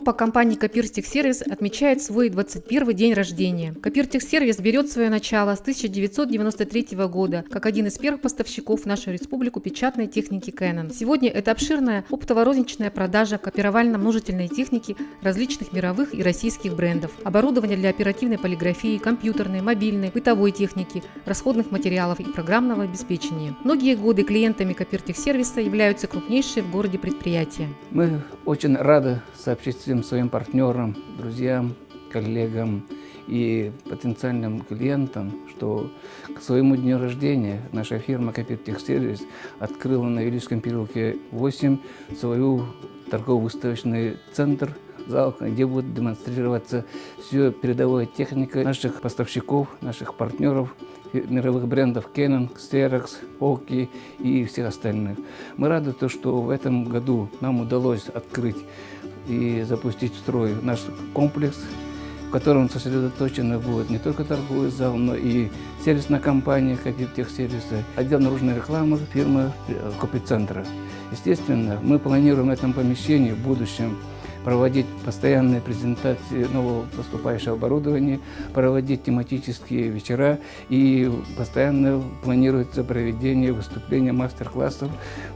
Группа компаний «Копиртехсервис» отмечает свой 21-й день рождения. «Копиртехсервис» берет свое начало с 1993 года как один из первых поставщиков в нашу республику печатной техники Canon. Сегодня это обширная оптово-розничная продажа копировально-множительной техники различных мировых и российских брендов, оборудование для оперативной полиграфии, компьютерной, мобильной, бытовой техники, расходных материалов и программного обеспечения. Многие годы клиентами «Копиртехсервиса» являются крупнейшие в городе предприятия. Мы очень рады сообщить всем своим партнерам, друзьям, коллегам и потенциальным клиентам, что к своему дню рождения наша фирма «Копиртехсервис» открыла на Вилюйском переулке 8 свою торгово-выставочный центр, зал, где будет демонстрироваться все передовая техника наших поставщиков, наших партнеров, мировых брендов Canon, Xerox, Oki и всех остальных. Мы рады, что в этом году нам удалось открыть и запустить в строй наш комплекс, в котором сосредоточено будет не только торговый зал, но и сервисная компания «Копиртехсервиса», отдел наружной рекламы фирмы Копицентра. Естественно, мы планируем в этом помещении в будущем проводить постоянные презентации нового поступающего оборудования, проводить тематические вечера и постоянно планируется проведение выступления мастер-классов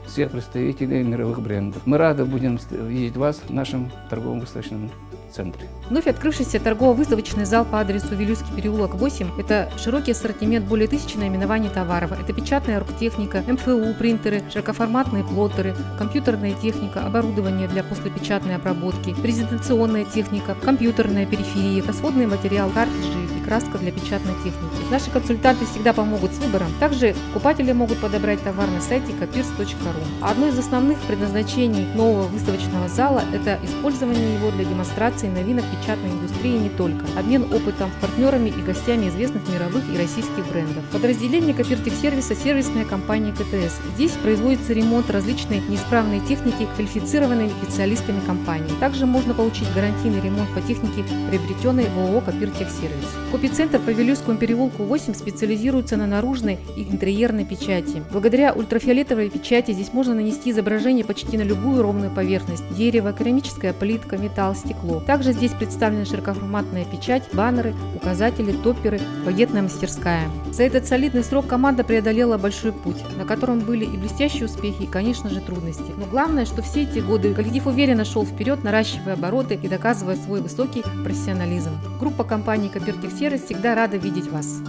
всех представителей мировых брендов. Мы рады будем видеть вас в нашем торговом выставочном центре. Вновь открывшийся торгово-выставочный зал по адресу Вилюйский переулок 8 – это широкий ассортимент более 1000 наименований товаров. Это печатная оргтехника, МФУ, принтеры, широкоформатные плоттеры, компьютерная техника, оборудование для послепечатной обработки, презентационная техника, компьютерная периферия, расходный материал, картриджи и краска для печатной техники. Наши консультанты всегда помогут с выбором. Также покупатели могут подобрать товар на сайте kopirs.ru. А одно из основных предназначений нового выставочного зала – это использование его для демонстрации новинок печатной индустрии не только, обмен опытом с партнерами и гостями известных мировых и российских брендов. Подразделение «Копиртехсервиса» – сервисная компания КТС. Здесь производится ремонт различной неисправной техники квалифицированными специалистами компании. Также можно получить гарантийный ремонт по технике, приобретенной в ООО «Копиртехсервис». Копицентр по Вилюйскому переулку 8 специализируется на наружной и интерьерной печати. Благодаря ультрафиолетовой печати здесь можно нанести изображение почти на любую ровную поверхность – дерево, керамическая плитка, металл, стекло. Также здесь представлена широкоформатная печать, баннеры, указатели, топперы, багетная мастерская. За этот солидный срок команда преодолела большой путь, на котором были и блестящие успехи, и, конечно же, трудности. Но главное, что все эти годы коллектив уверенно шел вперед, наращивая обороты и доказывая свой высокий профессионализм. Группа компаний «Копиртехсервис» всегда рада видеть вас.